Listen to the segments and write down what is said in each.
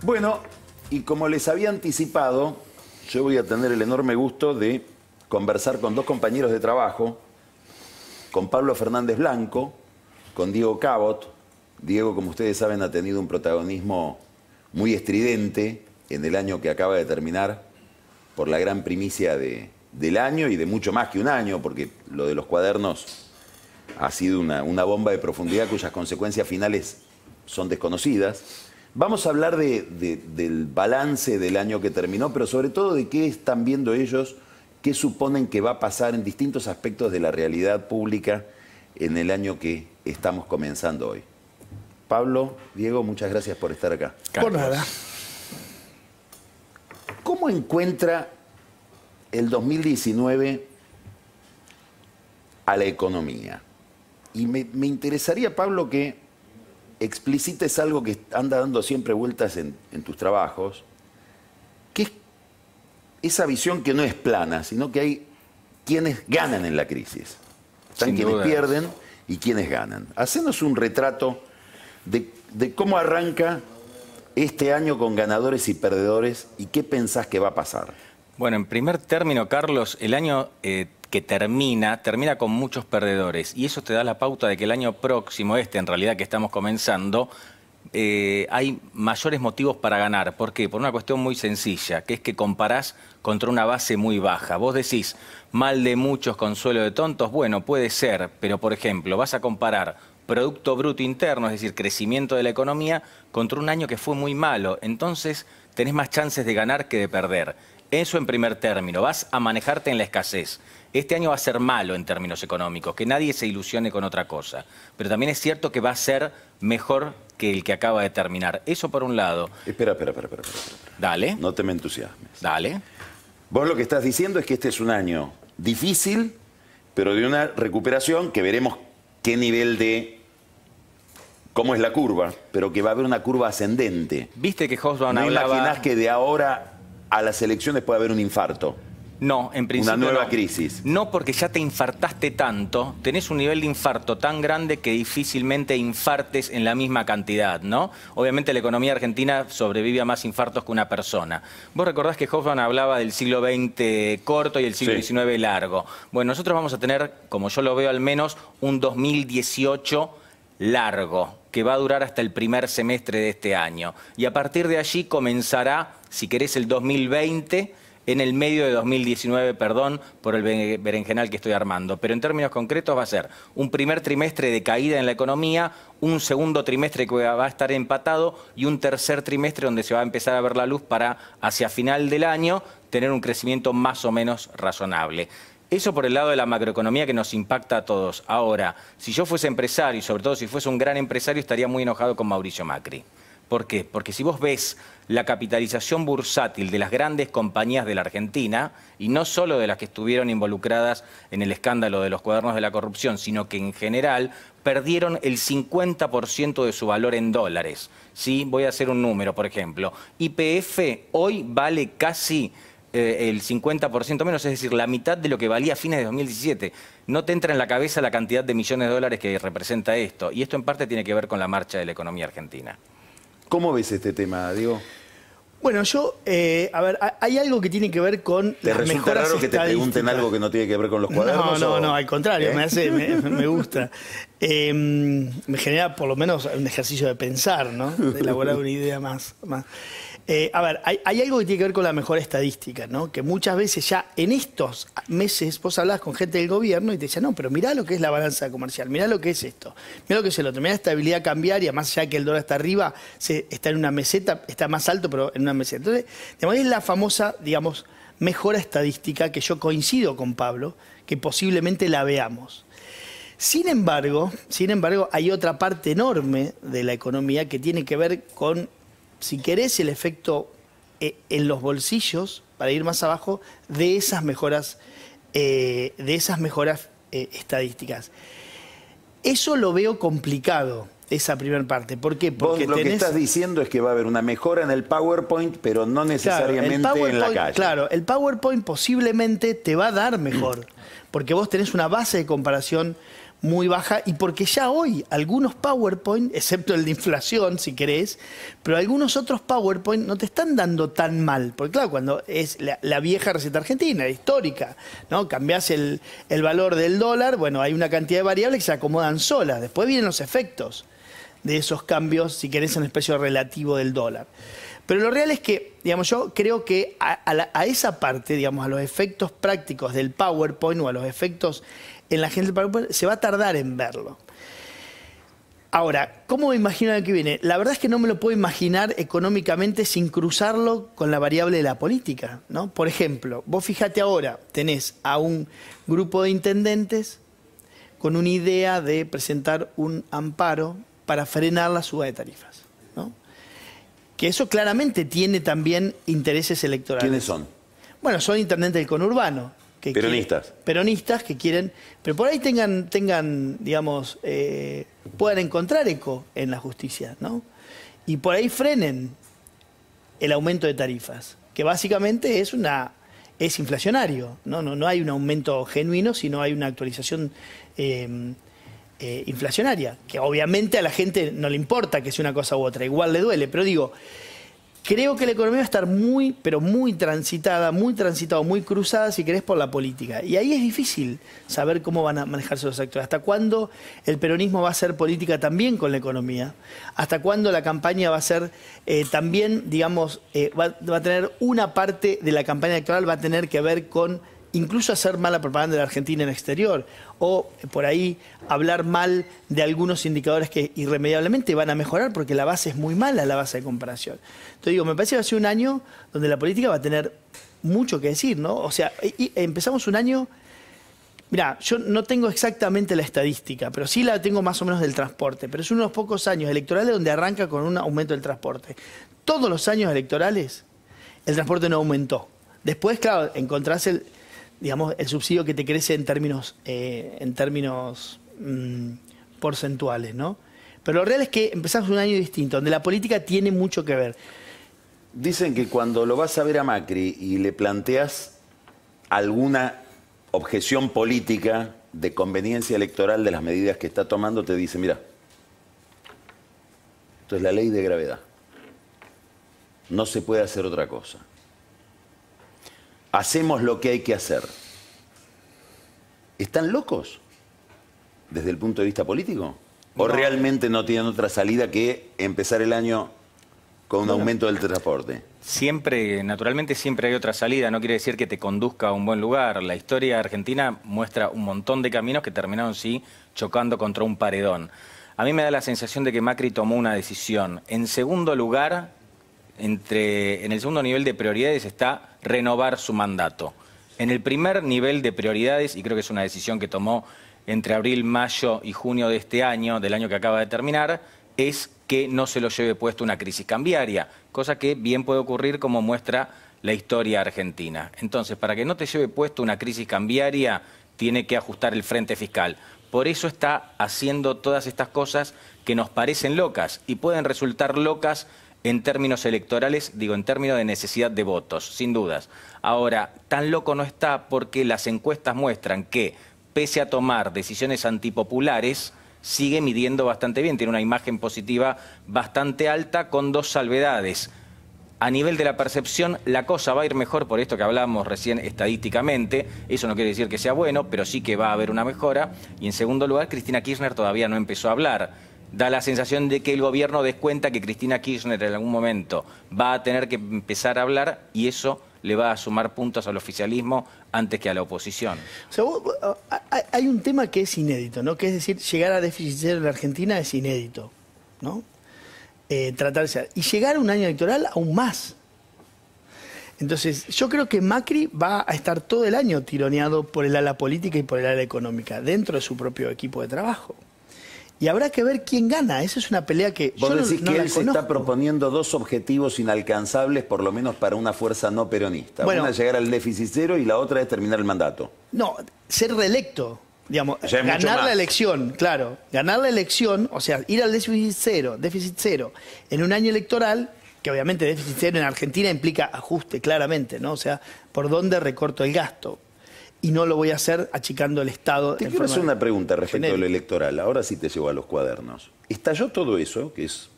Bueno, y como les había anticipado, yo voy a tener el enorme gusto de conversar con dos compañeros de trabajo, con Pablo Fernández Blanco, con Diego Cabot. Diego, como ustedes saben, ha tenido un protagonismo muy estridente en el año que acaba de terminar por la gran primicia del año y de mucho más que un año, porque lo de los cuadernos ha sido una bomba de profundidad cuyas consecuencias finales son desconocidas. Vamos a hablar del balance del año que terminó, pero sobre todo de qué están viendo ellos, qué suponen que va a pasar en distintos aspectos de la realidad pública en el año que estamos comenzando hoy. Pablo, Diego, muchas gracias por estar acá. Por nada. ¿Cómo encuentra el 2019 a la economía? Y me interesaría, Pablo, que explicites algo que anda dando siempre vueltas en tus trabajos, que es esa visión que no es plana, sino que hay quienes ganan en la crisis. Están quienes pierden y quienes ganan. Hacenos un retrato de cómo arranca este año con ganadores y perdedores y qué pensás que va a pasar. Bueno, en primer término, Carlos, el año que termina con muchos perdedores y eso te da la pauta de que el año próximo, en realidad que estamos comenzando, hay mayores motivos para ganar. ¿Por qué? Por una cuestión muy sencilla, que es que comparás contra una base muy baja. Vos decís, mal de muchos, consuelo de tontos. Bueno, puede ser, pero por ejemplo, vas a comparar Producto Bruto Interno, es decir, crecimiento de la economía, contra un año que fue muy malo. Entonces, tenés más chances de ganar que de perder. Eso en primer término, vas a manejarte en la escasez. Este año va a ser malo en términos económicos, que nadie se ilusione con otra cosa. Pero también es cierto que va a ser mejor que el que acaba de terminar. Eso por un lado. Espera. Dale. No te me entusiasmes. Dale. Vos lo que estás diciendo es que este es un año difícil, pero de una recuperación que veremos qué nivel cómo es la curva, pero que va a haber una curva ascendente. Viste que Hobsbawm hablaba... ¿No imaginás que de ahora a las elecciones puede haber un infarto? No, en principio una nueva crisis. No, porque ya te infartaste tanto, tenés un nivel de infarto tan grande que difícilmente infartes en la misma cantidad, ¿no? Obviamente la economía argentina sobrevive a más infartos que una persona. Vos recordás que Hobsbawm hablaba del siglo XX corto y el siglo XIX largo. Bueno, nosotros vamos a tener, como yo lo veo al menos, un 2018 largo, que va a durar hasta el primer semestre de este año. Y a partir de allí comenzará, si querés, el 2020... en el medio de 2019, perdón por el berenjenal que estoy armando. Pero en términos concretos va a ser un primer trimestre de caída en la economía, un segundo trimestre que va a estar empatado y un tercer trimestre donde se va a empezar a ver la luz para, hacia final del año, tener un crecimiento más o menos razonable. Eso por el lado de la macroeconomía que nos impacta a todos. Ahora, si yo fuese empresario, y sobre todo si fuese un gran empresario, estaría muy enojado con Mauricio Macri. ¿Por qué? Porque si vos ves la capitalización bursátil de las grandes compañías de la Argentina, y no solo de las que estuvieron involucradas en el escándalo de los cuadernos de la corrupción, sino que en general perdieron el 50% de su valor en dólares. ¿Sí? Voy a hacer un número, por ejemplo. YPF hoy vale casi el 50% menos, es decir, la mitad de lo que valía a fines de 2017. No te entra en la cabeza la cantidad de millones de dólares que representa esto. Y esto en parte tiene que ver con la marcha de la economía argentina. ¿Cómo ves este tema, Diego? Bueno, yo, a ver, hay algo que tiene que ver con ¿Te resulta raro que te pregunten algo que no tiene que ver con los cuadernos? No, al contrario, me gusta. Me genera por lo menos un ejercicio de pensar, ¿no? De elaborar una idea más. A ver, hay algo que tiene que ver con la mejor estadística, ¿no? Que muchas veces ya en estos meses vos hablás con gente del gobierno y te decían, no, pero mirá lo que es la balanza comercial, mirá lo que es esto, mirá lo que es el otro, mirá la estabilidad cambiaria, más allá que el dólar está arriba, está en una meseta, está más alto, pero en una meseta. Entonces, es la famosa, digamos, mejora estadística que yo coincido con Pablo, que posiblemente la veamos. Sin embargo, hay otra parte enorme de la economía que tiene que ver con, si querés, el efecto en los bolsillos, para ir más abajo, de esas mejoras estadísticas. Eso lo veo complicado, esa primera parte. ¿Por qué? Porque vos lo que estás diciendo es que va a haber una mejora en el PowerPoint, pero no necesariamente en la calle. Claro, el PowerPoint posiblemente te va a dar mejor, porque vos tenés una base de comparación muy baja y porque ya hoy algunos PowerPoint, excepto el de inflación, si querés, pero algunos otros PowerPoint no te están dando tan mal. Porque claro, cuando es la vieja receta argentina, histórica, ¿no? Cambiás el valor del dólar, bueno, hay una cantidad de variables que se acomodan solas. Después vienen los efectos de esos cambios, si querés, en el precio relativo del dólar. Pero lo real es que, digamos, yo creo que a esa parte, digamos, a los efectos prácticos del PowerPoint o a los efectos en la gente del PowerPoint, se va a tardar en verlo. Ahora, ¿cómo me imagino el que viene? La verdad es que no me lo puedo imaginar económicamente sin cruzarlo con la variable de la política, ¿no? Por ejemplo, vos fíjate ahora, tenés a un grupo de intendentes con una idea de presentar un amparo para frenar la suba de tarifas, ¿no? Que eso claramente tiene también intereses electorales. ¿Quiénes son? Bueno, son intendentes del conurbano. Peronistas. Peronistas que quieren, pero por ahí tengan digamos, puedan encontrar eco en la justicia, ¿no? Y por ahí frenen el aumento de tarifas, que básicamente es inflacionario, ¿no? No hay un aumento genuino, sino hay una actualización inflacionaria, que obviamente a la gente no le importa que sea una cosa u otra, igual le duele, pero digo, creo que la economía va a estar muy transitada, muy cruzada, si querés, por la política. Y ahí es difícil saber cómo van a manejarse los actores. ¿Hasta cuándo el peronismo va a hacer política también con la economía? ¿Hasta cuándo la campaña va a ser también, digamos, va a tener una parte de la campaña electoral, va a tener que ver con incluso hacer mala propaganda de la Argentina en el exterior, o por ahí hablar mal de algunos indicadores que irremediablemente van a mejorar porque la base es muy mala, la base de comparación? Entonces digo, me parece que va a ser un año donde la política va a tener mucho que decir, ¿no? O sea, empezamos un año, mirá, yo no tengo exactamente la estadística, pero sí la tengo más o menos del transporte, pero es uno de los pocos años electorales donde arranca con un aumento del transporte. Todos los años electorales el transporte no aumentó. Después, claro, encontrás el subsidio que te crece en términos porcentuales, ¿no? Pero lo real es que empezamos un año distinto, donde la política tiene mucho que ver. Dicen que cuando lo vas a ver a Macri y le planteas alguna objeción política de conveniencia electoral de las medidas que está tomando, te dice, mira, esto es la ley de gravedad. No se puede hacer otra cosa. Hacemos lo que hay que hacer. ¿Están locos desde el punto de vista político? ¿O No. realmente no tienen otra salida que empezar el año con un aumento del transporte? Siempre, naturalmente siempre hay otra salida, no quiere decir que te conduzca a un buen lugar. La historia argentina muestra un montón de caminos que terminaron, sí, chocando contra un paredón. A mí me da la sensación de que Macri tomó una decisión. En segundo lugar, en el segundo nivel de prioridades está renovar su mandato. En el primer nivel de prioridades, y creo que es una decisión que tomó entre abril, mayo y junio de este año, del año que acaba de terminar, es que no se lo lleve puesto una crisis cambiaria, cosa que bien puede ocurrir como muestra la historia argentina. Entonces, para que no te lleve puesto una crisis cambiaria, tiene que ajustar el frente fiscal. Por eso está haciendo todas estas cosas que nos parecen locas y pueden resultar locas en términos electorales, digo, en términos de necesidad de votos, sin dudas. Ahora, tan loco no está porque las encuestas muestran que, pese a tomar decisiones antipopulares, sigue midiendo bastante bien, tiene una imagen positiva bastante alta con dos salvedades. A nivel de la percepción, la cosa va a ir mejor por esto que hablábamos recién estadísticamente. Eso no quiere decir que sea bueno, pero sí que va a haber una mejora. Y en segundo lugar, Cristina Kirchner todavía no empezó a hablar. Da la sensación de que el gobierno descuenta que Cristina Kirchner en algún momento va a tener que empezar a hablar y eso le va a sumar puntos al oficialismo antes que a la oposición. O sea, hay un tema que es inédito, ¿no? Que es decir, llegar a déficit cero en la Argentina es inédito, ¿no? Y llegar a un año electoral aún más. Entonces, yo creo que Macri va a estar todo el año tironeado por el ala política y por el ala económica, dentro de su propio equipo de trabajo. Y habrá que ver quién gana. Esa es una pelea que Vos yo decís no que la él se conozco. está proponiendo dos objetivos inalcanzables, por lo menos para una fuerza no peronista. Bueno, una es llegar al déficit cero y la otra es terminar el mandato. No, ser reelecto, digamos, Ya es mucho ganar más. la elección, claro. Ganar la elección, o sea, ir al déficit cero en un año electoral, que obviamente déficit cero en Argentina implica ajuste, claramente, ¿no? O sea, por dónde recorto el gasto. y no lo voy a hacer achicando el Estado. Te quiero hacer una pregunta respecto a lo electoral. Ahora sí te llevo a los cuadernos. ¿Estalló todo eso, que es,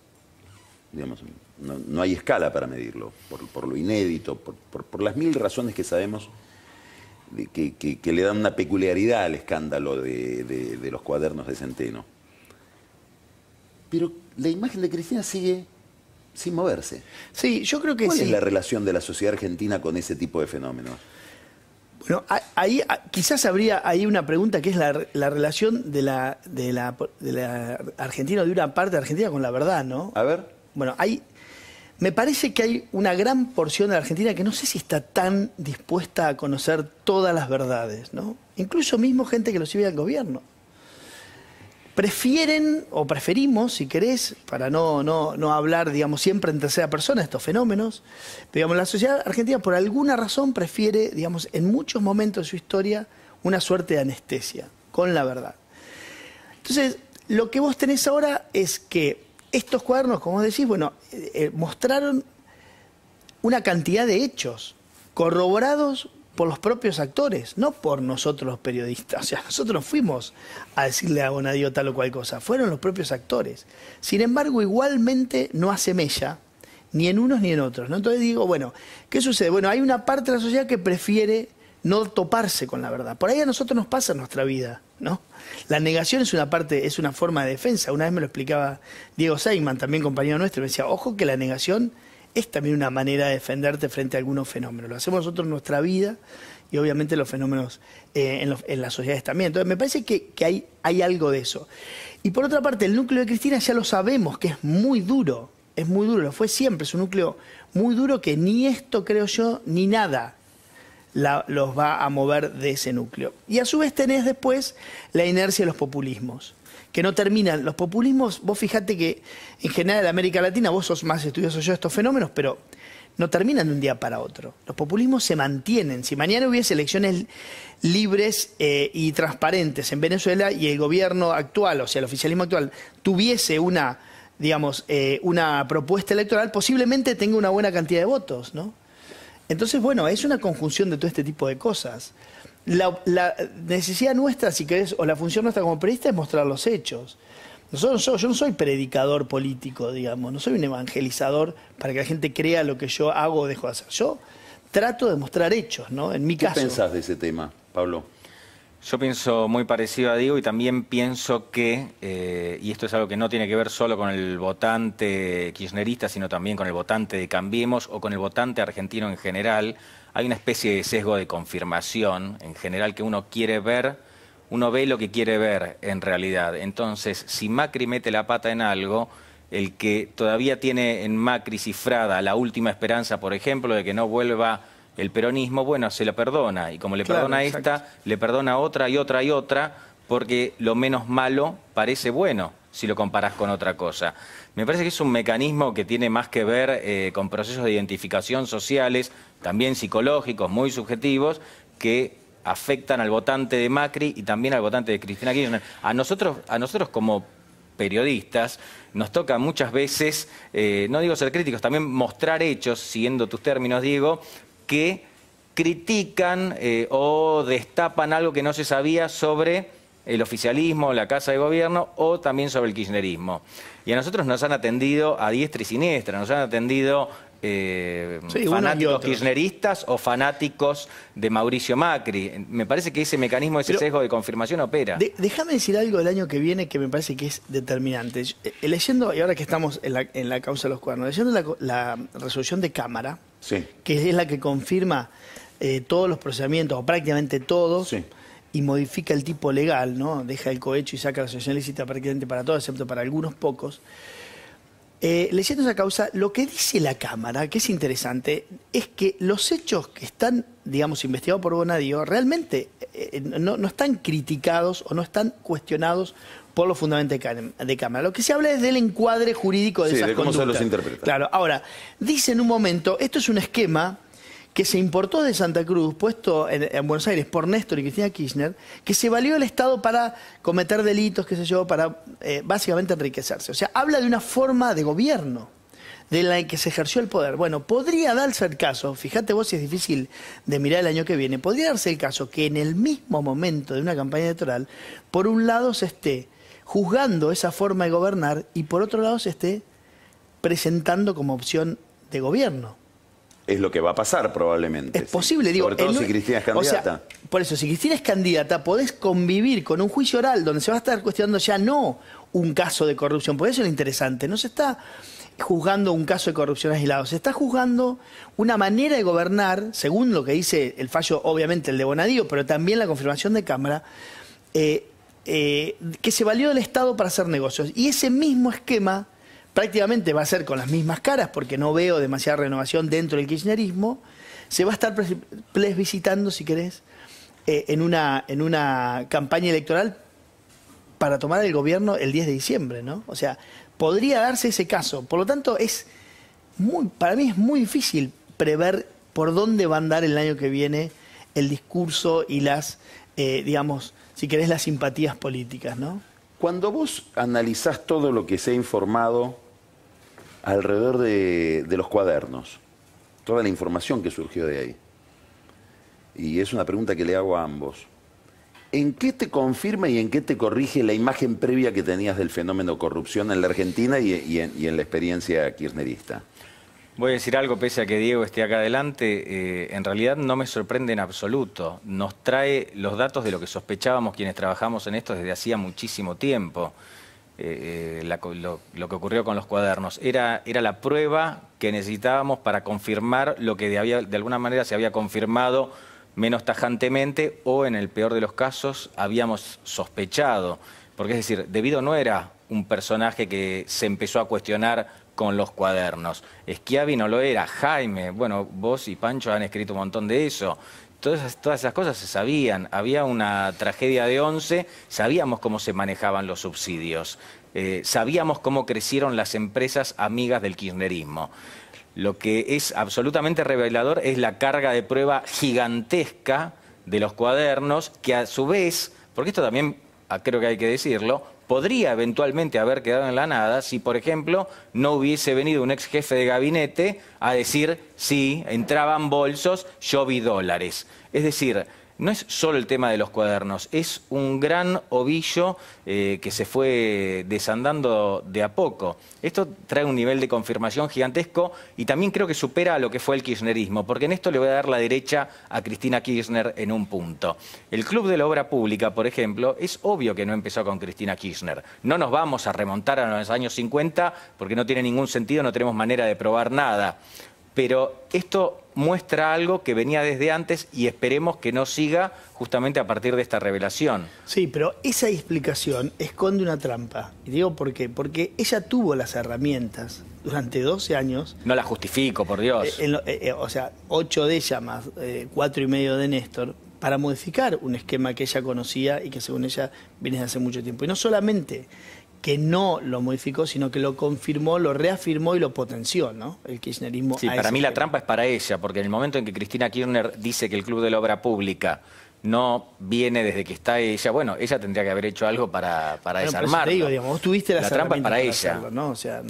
digamos, no hay escala para medirlo, por lo inédito, por las mil razones que sabemos que le dan una peculiaridad al escándalo de los cuadernos de Centeno? Pero la imagen de Cristina sigue sin moverse. Sí, yo creo que ¿Cuál sí. es la relación de la sociedad argentina con ese tipo de fenómenos? Bueno, ahí quizás habría ahí una pregunta que es la relación de la Argentina, de una parte de Argentina con la verdad, ¿no? A ver. Bueno, me parece que hay una gran porción de la Argentina que no sé si está tan dispuesta a conocer todas las verdades, ¿no? Incluso mismo gente que lo sigue al gobierno. Prefieren, o preferimos, si querés, para no hablar, digamos, siempre en tercera persona estos fenómenos, digamos, la sociedad argentina por alguna razón prefiere, digamos, en muchos momentos de su historia, una suerte de anestesia con la verdad. Entonces, lo que vos tenés ahora es que estos cuadernos, como vos decís, bueno, mostraron una cantidad de hechos corroborados por los propios actores, no por nosotros los periodistas. O sea, nosotros fuimos a decirle a Bonadío tal o cual cosa, fueron los propios actores. Sin embargo, igualmente no hace mella, ni en unos ni en otros, ¿no? Entonces digo, bueno, ¿qué sucede? Bueno, hay una parte de la sociedad que prefiere no toparse con la verdad. Por ahí a nosotros nos pasa en nuestra vida, ¿no? La negación es una parte, es una forma de defensa. Una vez me lo explicaba Diego Seigman, también compañero nuestro, me decía, ojo que la negación es también una manera de defenderte frente a algunos fenómenos. Lo hacemos nosotros en nuestra vida y obviamente los fenómenos en las sociedades también. Entonces me parece que hay algo de eso. Y por otra parte, el núcleo de Cristina ya lo sabemos, que es muy duro, lo fue siempre, es un núcleo muy duro que ni esto, creo yo, ni nada los va a mover de ese núcleo. Y a su vez tenés después la inercia de los populismos, que no terminan. Los populismos, vos fijate que en general en América Latina, vos sos más estudioso yo de estos fenómenos, pero no terminan de un día para otro. Los populismos se mantienen. Si mañana hubiese elecciones libres y transparentes en Venezuela y el gobierno actual, o sea, el oficialismo actual, tuviese una propuesta electoral, posiblemente tenga una buena cantidad de votos, ¿no? Entonces, bueno, es una conjunción de todo este tipo de cosas. La necesidad nuestra, si querés, o la función nuestra como periodista es mostrar los hechos. Yo no soy predicador político, digamos, no soy un evangelizador para que la gente crea lo que yo hago o dejo de hacer. Yo trato de mostrar hechos, ¿no? En mi caso. ¿Qué pensás de ese tema, Pablo? Yo pienso muy parecido a Diego y también pienso que, y esto es algo que no tiene que ver solo con el votante kirchnerista, sino también con el votante de Cambiemos o con el votante argentino en general, hay una especie de sesgo de confirmación en general que uno quiere ver, uno ve lo que quiere ver en realidad. Entonces, si Macri mete la pata en algo, el que todavía tiene en Macri cifrada la última esperanza, por ejemplo, de que no vuelva el peronismo, bueno, se lo perdona. Y como le perdona esta, le perdona otra y otra y otra, porque lo menos malo parece bueno si lo comparás con otra cosa. Me parece que es un mecanismo que tiene más que ver con procesos de identificación sociales, también psicológicos, muy subjetivos, que afectan al votante de Macri y también al votante de Cristina Kirchner. A nosotros como periodistas nos toca muchas veces, no digo ser críticos, también mostrar hechos, siguiendo tus términos, Diego, que critican o destapan algo que no se sabía sobre el oficialismo, la Casa de Gobierno o también sobre el kirchnerismo. Y a nosotros nos han atendido a diestra y siniestra, nos han atendido fanáticos kirchneristas o fanáticos de Mauricio Macri. Me parece que ese mecanismo, ese sesgo de confirmación opera. Déjame decir algo del año que viene que me parece que es determinante. Leyendo, y ahora que estamos en la causa de los cuernos, leyendo la resolución de Cámara, sí, que es la que confirma todos los procedimientos, o prácticamente todos, sí, y modifica el tipo legal, ¿no? Deja el cohecho y saca la asociación lícita prácticamente para todos, excepto para algunos pocos. Leyendo esa causa, lo que dice la Cámara, que es interesante, es que los hechos que están, digamos, investigados por Bonadío, realmente no están criticados o no están cuestionados por los fundamentos de Cámara. Lo que se habla es del encuadre jurídico de esas conductas. cómo se los interpreta. Claro, ahora, dice en un momento, esto es un esquema que se importó de Santa Cruz, puesto en Buenos Aires por Néstor y Cristina Kirchner, que se valió del Estado para cometer delitos, qué sé yo, para básicamente enriquecerse. O sea, habla de una forma de gobierno, de la que se ejerció el poder. Bueno, podría darse el caso, fíjate vos si es difícil de mirar el año que viene, podría darse el caso que en el mismo momento de una campaña electoral, por un lado se esté juzgando esa forma de gobernar y por otro lado se esté presentando como opción de gobierno. Es lo que va a pasar probablemente. Es posible, digo. Sobre todo si Cristina es candidata. O sea, por eso, si Cristina es candidata, podés convivir con un juicio oral donde se va a estar cuestionando ya no un caso de corrupción, porque eso es lo interesante. No se está juzgando un caso de corrupción aislado, se está juzgando una manera de gobernar, según lo que dice el fallo, obviamente el de Bonadío, pero también la confirmación de Cámara, que se valió del Estado para hacer negocios. Y ese mismo esquema prácticamente va a ser con las mismas caras, porque no veo demasiada renovación dentro del kirchnerismo, se va a estar plebiscitando, si querés, en una campaña electoral para tomar el gobierno el 10 de diciembre, ¿no? O sea, podría darse ese caso. Por lo tanto, para mí es muy difícil prever por dónde va a andar el año que viene el discurso y las, digamos, si querés, las simpatías políticas, ¿no? Cuando vos analizás todo lo que se ha informado alrededor de los cuadernos, toda la información que surgió de ahí, y es una pregunta que le hago a ambos, ¿en qué te confirma y en qué te corrige la imagen previa que tenías del fenómeno corrupción en la Argentina y en la experiencia kirchnerista? Voy a decir algo, pese a que Diego esté acá adelante, en realidad no me sorprende en absoluto. Nos trae los datos de lo que sospechábamos quienes trabajamos en esto desde hacía muchísimo tiempo. Lo que ocurrió con los cuadernos. Era la prueba que necesitábamos para confirmar lo que de alguna manera se había confirmado menos tajantemente o, en el peor de los casos, habíamos sospechado. Porque, es decir, Debido no era un personaje que se empezó a cuestionar con los cuadernos. Schiavi no lo era. Jaime, bueno, vos y Pancho han escrito un montón de eso. Todas esas cosas se sabían. Había una tragedia de 11, sabíamos cómo se manejaban los subsidios. Sabíamos cómo crecieron las empresas amigas del kirchnerismo. Lo que es absolutamente revelador es la carga de prueba gigantesca de los cuadernos, que a su vez, porque esto también creo que hay que decirlo, podría eventualmente haber quedado en la nada si, por ejemplo, no hubiese venido un ex jefe de gabinete a decir, sí, entraban bolsos, yo vi dólares. Es decir, no es solo el tema de los cuadernos, es un gran ovillo que se fue desandando de a poco. Esto trae un nivel de confirmación gigantesco y también creo que supera a lo que fue el kirchnerismo, porque en esto le voy a dar la derecha a Cristina Kirchner en un punto. El Club de la Obra Pública, por ejemplo, es obvio que no empezó con Cristina Kirchner. No nos vamos a remontar a los años 50 porque no tiene ningún sentido, no tenemos manera de probar nada. Pero esto muestra algo que venía desde antes y esperemos que no siga justamente a partir de esta revelación. Sí, pero esa explicación esconde una trampa. Y digo por qué. Porque ella tuvo las herramientas durante 12 años. No la justifico, por Dios. O sea, 8 de ella más 4 y medio de Néstor, para modificar un esquema que ella conocía y que según ella viene desde hace mucho tiempo. Y no solamente que no lo modificó, sino que lo confirmó, lo reafirmó y lo potenció, ¿no? El kirchnerismo. Sí, para mí la trampa es para ella, porque en el momento en que Cristina Kirchner dice que el Club de la Obra Pública no viene desde que está ella, bueno, ella tendría que haber hecho algo para desarmarlo. Te digo, digamos, vos tuviste las herramientas para ella. Hacerlo, ¿no? O sea,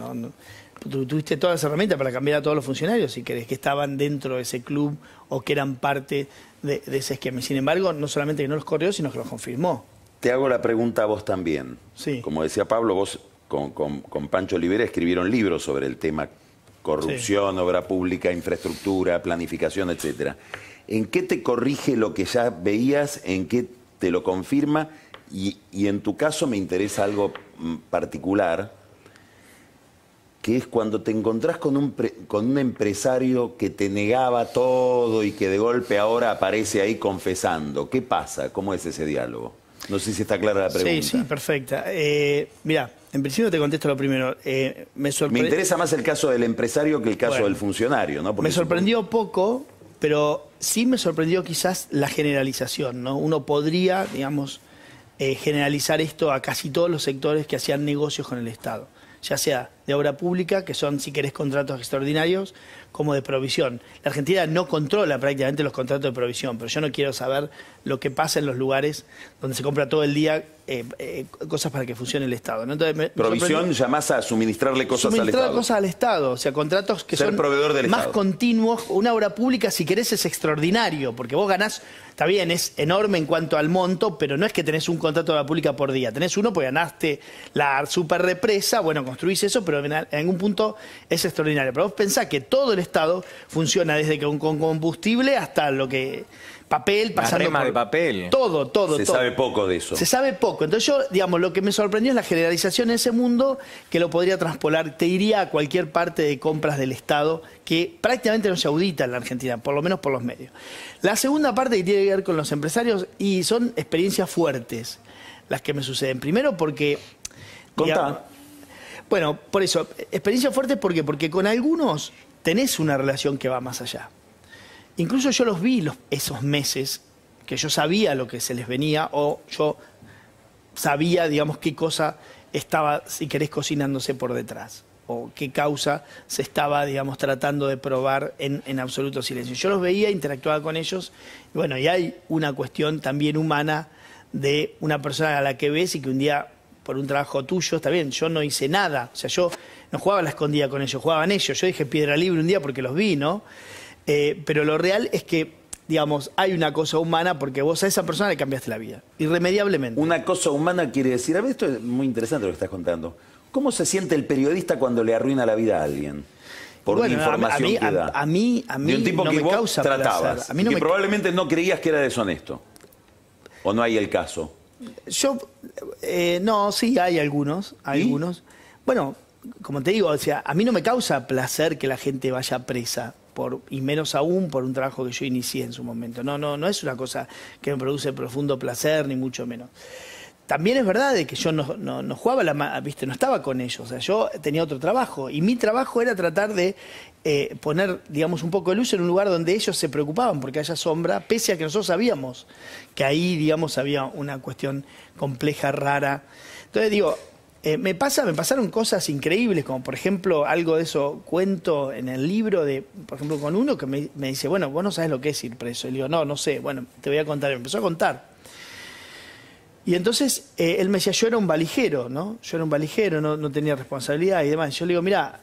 tú tuviste todas las herramientas para cambiar a todos los funcionarios, si querés, que estaban dentro de ese club o que eran parte de ese esquema. Sin embargo, no solamente que no los corrió, sino que los confirmó. Te hago la pregunta a vos también. Sí. Como decía Pablo, vos con Pancho Olivera escribieron libros sobre el tema corrupción, sí, obra pública, infraestructura, planificación, etcétera. ¿En qué te corrige lo que ya veías? ¿En qué te lo confirma? Y en tu caso me interesa algo particular, que es cuando te encontrás con un empresario que te negaba todo y que de golpe ahora aparece ahí confesando. ¿Qué pasa? ¿Cómo es ese diálogo? No sé si está clara la pregunta. Sí, perfecta. Mirá, en principio te contesto lo primero. Me interesa más el caso del empresario que el caso del funcionario, ¿no? Porque me sorprendió poco, pero sí me sorprendió quizás la generalización, ¿no? Uno podría, digamos, generalizar esto a casi todos los sectores que hacían negocios con el Estado, ya sea de obra pública, que son, si querés, contratos extraordinarios, como de provisión. La Argentina no controla prácticamente los contratos de provisión, pero yo no quiero saber lo que pasa en los lugares donde se compra todo el día cosas para que funcione el Estado, ¿no? Entonces, provisión, llamás a suministrarle cosas al Estado. Suministrar cosas al Estado, o sea, contratos que ser son proveedor del más Estado. continuos. Una obra pública, si querés, es extraordinario, porque vos ganás, está bien, es enorme en cuanto al monto, pero no es que tenés un contrato de obra pública por día. Tenés uno porque ganaste la super represa, bueno, construís eso, pero en algún punto es extraordinario. Pero vos pensás que todo el Estado funciona desde con combustible hasta lo que... papel, pasando la rema por de papel. Todo. Se sabe poco de eso. Se sabe poco. Entonces yo, digamos, lo que me sorprendió es la generalización en ese mundo que lo podría traspolar, te diría, a cualquier parte de compras del Estado que prácticamente no se audita en la Argentina, por lo menos por los medios. La segunda parte que tiene que ver con los empresarios y son experiencias fuertes las que me suceden. Primero porque... Contá. Bueno, por eso, experiencias fuertes porque con algunos tenés una relación que va más allá. Incluso yo los vi esos meses, que yo sabía lo que se les venía, o yo sabía, digamos, qué cosa estaba, si querés, cocinándose por detrás, o qué causa se estaba, digamos, tratando de probar en absoluto silencio. Yo los veía, interactuaba con ellos, y bueno, y hay una cuestión también humana de una persona a la que ves y que un día, por un trabajo tuyo, está bien, yo no hice nada, o sea, yo no jugaba a la escondida con ellos, jugaban ellos, yo dije piedra libre un día porque los vi, ¿no? Pero lo real es que, digamos, hay una cosa humana porque vos a esa persona le cambiaste la vida, irremediablemente. Una cosa humana quiere decir, a ver, esto es muy interesante lo que estás contando. ¿Cómo se siente el periodista cuando le arruina la vida a alguien? Por la información que da. A mí de un tipo no que me vos causa tratabas, placer. A mí no que me... probablemente no creías que era deshonesto. ¿O no hay el caso? Yo, no, sí, hay algunos. Bueno, como te digo, o sea, a mí no me causa placer que la gente vaya presa. Y menos aún por un trabajo que yo inicié en su momento. No es una cosa que me produce profundo placer, ni mucho menos. También es verdad de que yo no jugaba ¿viste? No estaba con ellos. O sea, yo tenía otro trabajo. Y mi trabajo era tratar de poner, digamos, un poco de luz en un lugar donde ellos se preocupaban porque haya sombra, pese a que nosotros sabíamos que ahí, digamos, había una cuestión compleja, rara. Entonces, digo... me pasaron cosas increíbles, como por ejemplo, algo de eso cuento en el libro, por ejemplo, con uno que me dice, bueno, vos no sabés lo que es ir preso. Y le digo, no sé, bueno, te voy a contar. Y me empezó a contar. Y entonces él me decía, yo era un valijero, ¿no? Yo era un valijero, no tenía responsabilidad y demás. Yo le digo, mirá,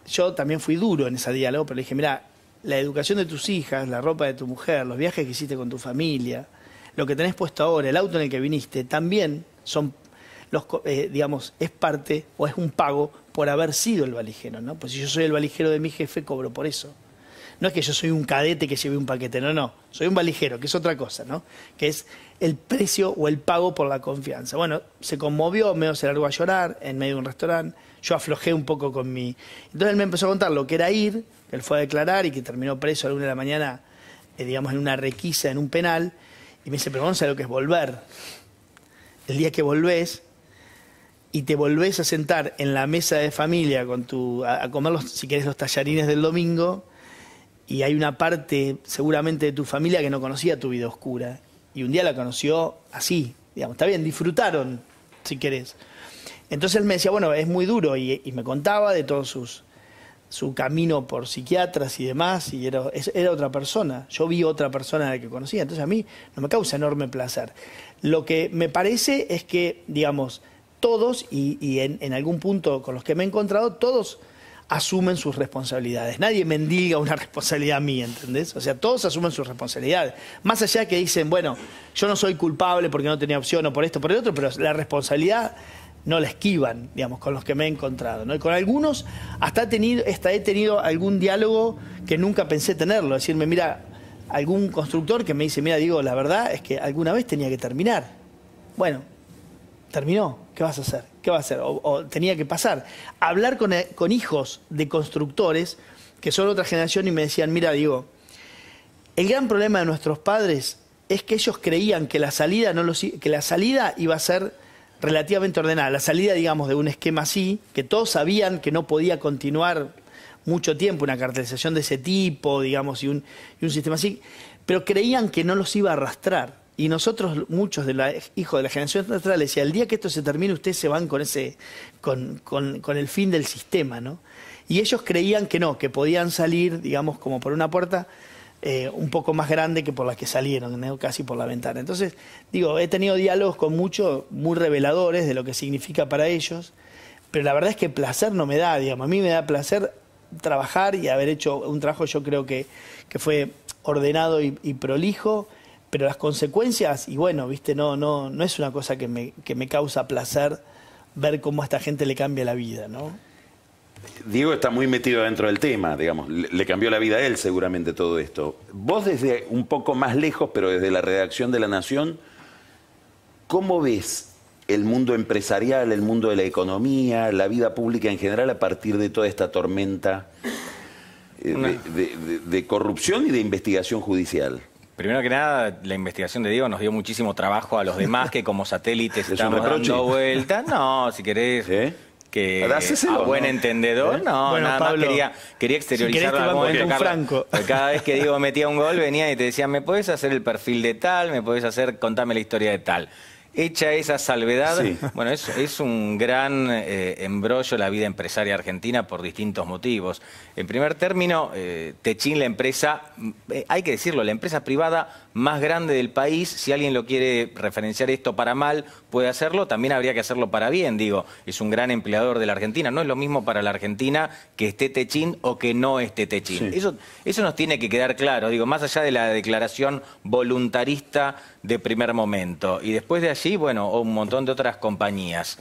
yo también fui duro en ese diálogo, pero le dije, mirá, la educación de tus hijas, la ropa de tu mujer, los viajes que hiciste con tu familia, lo que tenés puesto ahora, el auto en el que viniste, también son... digamos, es parte o es un pago por haber sido el valijero, ¿no? Pues si yo soy el valijero de mi jefe, cobro por eso. No es que yo soy un cadete que lleve un paquete, no. Soy un valijero, que es otra cosa, ¿no? Que es el precio o el pago por la confianza. Bueno, se conmovió, medio se largó a llorar en medio de un restaurante. Yo aflojé un poco con mi... Entonces él me empezó a contar lo que era ir, que él fue a declarar y que terminó preso a la 1 de la mañana, digamos, en una requisa, en un penal. Y me dice, pero vos no sabés lo que es volver. El día que volvés... y te volvés a sentar en la mesa de familia con a comer, si querés, los tallarines del domingo, y hay una parte seguramente de tu familia que no conocía tu vida oscura, y un día la conoció así, digamos, está bien, disfrutaron, si querés. Entonces él me decía, bueno, es muy duro, y me contaba de todo su camino por psiquiatras y demás, y era otra persona. Yo vi otra persona a la que conocía, entonces a mí no me causa enorme placer. Lo que me parece es que, digamos, todos, y en algún punto con los que me he encontrado, todos asumen sus responsabilidades. Nadie mendiga una responsabilidad mía, ¿entendés? O sea, todos asumen sus responsabilidades. Más allá que dicen, bueno, yo no soy culpable porque no tenía opción o por esto o por el otro, pero la responsabilidad no la esquivan, digamos, con los que me he encontrado, ¿no? Y con algunos hasta he tenido algún diálogo que nunca pensé tenerlo. Decirme, mira, algún constructor que me dice, mira, digo, la verdad es que alguna vez tenía que terminar. Bueno, terminó, ¿qué vas a hacer? ¿Qué va a hacer? O tenía que pasar. Hablar con hijos de constructores que son otra generación y me decían, mira, digo, el gran problema de nuestros padres es que ellos creían que la salida iba a ser relativamente ordenada. La salida, digamos, de un esquema así, que todos sabían que no podía continuar mucho tiempo una cartelización de ese tipo, digamos, y un sistema así, pero creían que no los iba a arrastrar. Y nosotros, muchos de los hijos de la generación atrás, le decía, el día que esto se termine, ustedes se van con el fin del sistema, ¿no? Y ellos creían que no, que podían salir, digamos, como por una puerta un poco más grande que por la que salieron, ¿no? Casi por la ventana. Entonces, digo, he tenido diálogos con muchos muy reveladores de lo que significa para ellos, pero la verdad es que placer no me da, digamos. A mí me da placer trabajar y haber hecho un trabajo, yo creo que fue ordenado y prolijo, pero las consecuencias, y bueno, viste, no es una cosa que me causa placer ver cómo a esta gente le cambia la vida, ¿no? Diego está muy metido dentro del tema, digamos, le cambió la vida a él seguramente todo esto. Vos desde un poco más lejos, pero desde la redacción de La Nación, ¿cómo ves el mundo empresarial, el mundo de la economía, la vida pública en general a partir de toda esta tormenta de corrupción y de investigación judicial? Primero que nada, la investigación de Diego nos dio muchísimo trabajo a los demás que como satélites estamos dando vueltas. No, si querés... que Dáseselo, a buen entendedor, no, bueno, nada Pablo, más quería exteriorizarlo si al momento, un Carlos. franco. Cada vez que Diego metía un gol venía y te decía, ¿me podés hacer el perfil de tal? ¿Me podés hacer, contame la historia de tal? Hecha esa salvedad, sí. Bueno, es un gran embrollo la vida empresaria argentina por distintos motivos. En primer término, Techin, la empresa, hay que decirlo, la empresa privada más grande del país, si alguien lo quiere referenciar esto para mal, puede hacerlo, también habría que hacerlo para bien, digo, es un gran empleador de la Argentina, no es lo mismo para la Argentina que esté Techin o que no esté Techin. Sí. Eso nos tiene que quedar claro, digo, más allá de la declaración voluntarista de primer momento. Y después de allí, bueno, un montón de otras compañías.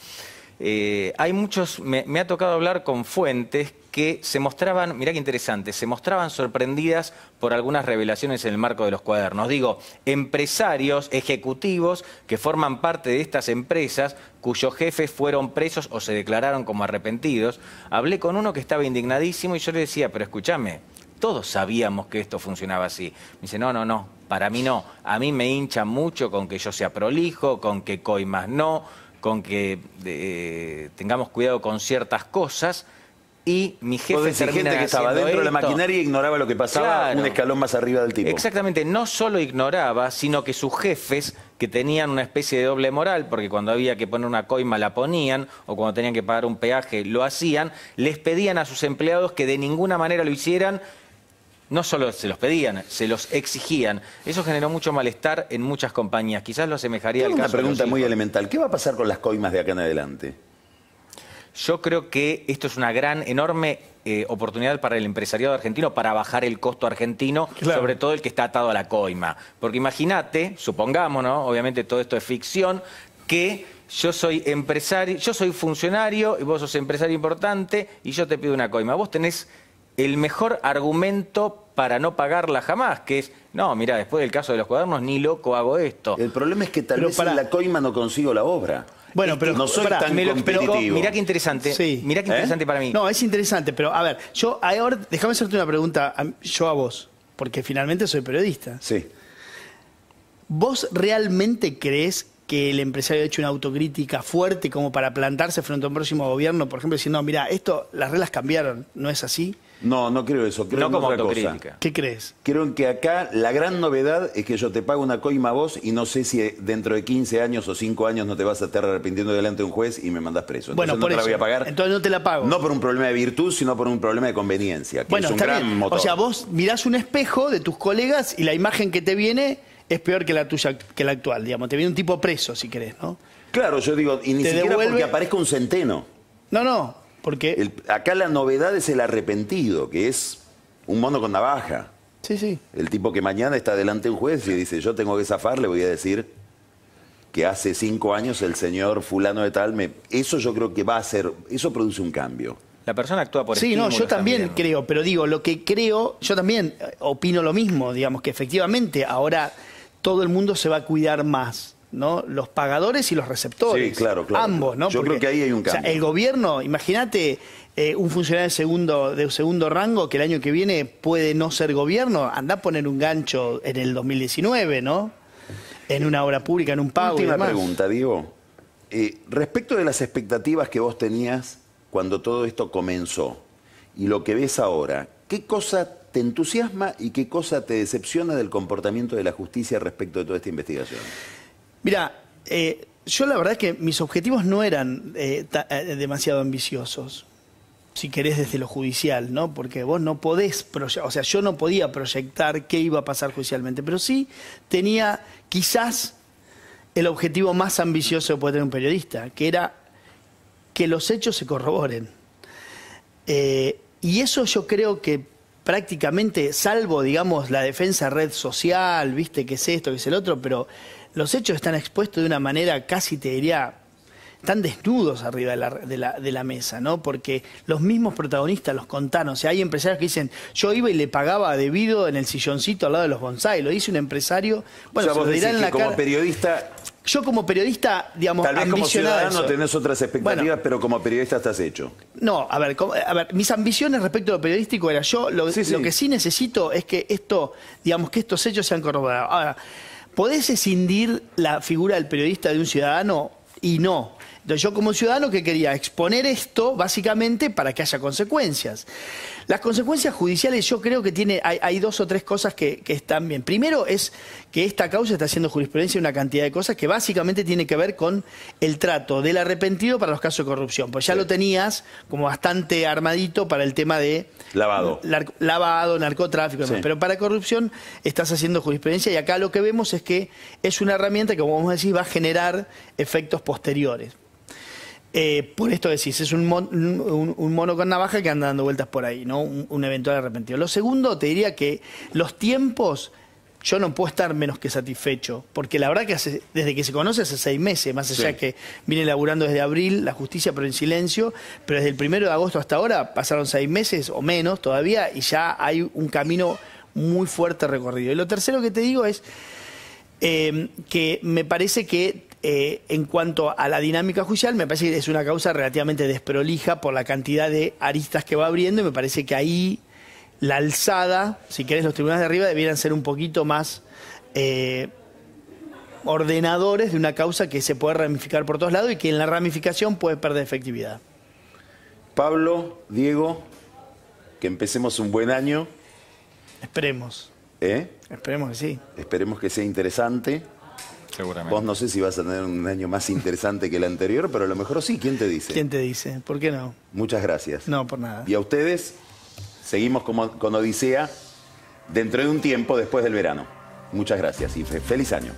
Hay muchos, me ha tocado hablar con fuentes que se mostraban, mirá qué interesante, se mostraban sorprendidas por algunas revelaciones en el marco de los cuadernos. Digo, empresarios, ejecutivos que forman parte de estas empresas cuyos jefes fueron presos o se declararon como arrepentidos. Hablé con uno que estaba indignadísimo y yo le decía, pero escúchame, todos sabíamos que esto funcionaba así. Me dice, no, para mí no. A mí me hincha mucho con que yo sea prolijo, con que coimas no, con que tengamos cuidado con ciertas cosas. Y mi jefe gente que estaba dentro de la maquinaria e ignoraba lo que pasaba, claro, un escalón más arriba del tipo. Exactamente, no solo ignoraba, sino que sus jefes, que tenían una especie de doble moral, porque cuando había que poner una coima la ponían, o cuando tenían que pagar un peaje lo hacían, les pedían a sus empleados que de ninguna manera lo hicieran. No solo se los pedían, se los exigían. Eso generó mucho malestar en muchas compañías. Quizás lo asemejaría al caso. Una pregunta muy elemental. ¿Qué va a pasar con las coimas de acá en adelante? Yo creo que esto es una gran, enorme oportunidad para el empresariado argentino para bajar el costo argentino, claro, sobre todo el que está atado a la coima. Porque imagínate, supongamos, ¿no? Obviamente todo esto es ficción, que yo soy empresario, yo soy funcionario y vos sos empresario importante y yo te pido una coima. Vos tenés el mejor argumento para no pagarla jamás, que es, no, mira, después del caso de los cuadernos, ni loco hago esto. El problema es que tal vez en la coima no consigo la obra. Bueno, pero no soy tan competitivo. Mirá qué interesante, sí. Mirá qué interesante para mí. No, es interesante, pero a ver, yo ahora, déjame hacerte una pregunta, yo a vos, porque finalmente soy periodista. Sí. ¿Vos realmente crees que el empresario ha hecho una autocrítica fuerte como para plantarse frente a un próximo gobierno, por ejemplo, diciendo, no, mira, esto, las reglas cambiaron, ¿no es así? No creo eso, creo en otra cosa. ¿Qué crees? Creo que acá la gran novedad es que yo te pago una coima a vos y no sé si dentro de 15 años o 5 años no te vas a estar arrepintiendo delante de un juez y me mandás preso. Entonces bueno, no te la voy a pagar. Entonces no te la pago. No por un problema de virtud, sino por un problema de conveniencia, que bueno, es un gran motor. O sea, vos mirás un espejo de tus colegas y la imagen que te viene es peor que la tuya, que la actual, digamos. Te viene un tipo preso, si querés, ¿no? Claro, yo digo, y ni siquiera porque aparezca un centeno. No, porque... Acá la novedad es el arrepentido, que es un mono con navaja. Sí. El tipo que mañana está delante de un juez y dice, yo tengo que zafar, le voy a decir que hace 5 años el señor fulano de tal, eso yo creo que va a ser, eso produce un cambio. La persona actúa por sí, no, yo también creo, pero digo, lo que creo, yo también opino lo mismo, digamos, que efectivamente ahora todo el mundo se va a cuidar más, ¿no? Los pagadores y los receptores. Sí, claro. Ambos, ¿no? Yo creo que ahí hay un cambio. O sea, el gobierno, imagínate un funcionario de segundo rango que el año que viene puede no ser gobierno, anda a poner un gancho en el 2019, ¿no? En una obra pública, en un pago. Última pregunta, Diego. Respecto de las expectativas que vos tenías cuando todo esto comenzó y lo que ves ahora, ¿qué cosa te entusiasma y qué cosa te decepciona del comportamiento de la justicia respecto de toda esta investigación? Mira, yo la verdad que mis objetivos no eran demasiado ambiciosos, si querés desde lo judicial, ¿no? Porque vos no podés proyectar, o sea, yo no podía proyectar qué iba a pasar judicialmente, pero sí tenía quizás el objetivo más ambicioso que puede tener un periodista, que era que los hechos se corroboren. Y eso yo creo que prácticamente, salvo, digamos, la defensa red social, viste, que es esto, que es el otro, pero los hechos están expuestos de una manera casi, te diría, están desnudos arriba de la mesa, ¿no? Porque los mismos protagonistas los contaron. O sea, hay empresarios que dicen, yo iba y le pagaba debido en el silloncito al lado de los bonsái. Lo dice un empresario. Bueno, o sea, vos decís que como periodista... Yo como periodista, digamos, tal vez como ciudadano tenés otras expectativas, bueno, pero como periodista estás hecho. No, a ver, mis ambiciones respecto a lo periodístico era lo que sí necesito es que esto, digamos, que estos hechos sean corroborados. Ahora, ¿podés escindir la figura del periodista de un ciudadano? Y no. Entonces yo como ciudadano que quería exponer esto básicamente para que haya consecuencias. Las consecuencias judiciales yo creo que hay dos o tres cosas que están bien. Primero es que esta causa está haciendo jurisprudencia en una cantidad de cosas que básicamente tiene que ver con el trato del arrepentido para los casos de corrupción. Pues ya lo tenías como bastante armadito para el tema de lavado, narcotráfico, sí. Pero para corrupción estás haciendo jurisprudencia y acá lo que vemos es que es una herramienta que, como vamos a decir, va a generar efectos posteriores. Por esto decís, es un mono con navaja que anda dando vueltas por ahí, ¿no? Un eventual arrepentido. Lo segundo, te diría que los tiempos, yo no puedo estar menos que satisfecho, porque la verdad que desde que se conoce hace 6 meses, más allá que viene laburando desde abril, la justicia pero en silencio, pero desde el 1 de agosto hasta ahora pasaron 6 meses o menos todavía y ya hay un camino muy fuerte recorrido. Y lo tercero que te digo es que me parece que en cuanto a la dinámica judicial, me parece que es una causa relativamente desprolija por la cantidad de aristas que va abriendo y me parece que ahí la alzada, si querés, los tribunales de arriba debieran ser un poquito más ordenadores de una causa que se puede ramificar por todos lados y que en la ramificación puede perder efectividad. Pablo, Diego, que empecemos un buen año. Esperemos. Esperemos que sí. Esperemos que sea interesante. Seguramente. Vos no sé si vas a tener un año más interesante que el anterior, pero a lo mejor sí. ¿Quién te dice? ¿Quién te dice? ¿Por qué no? Muchas gracias. No, por nada. Y a ustedes, seguimos con Odisea dentro de un tiempo después del verano. Muchas gracias y feliz año.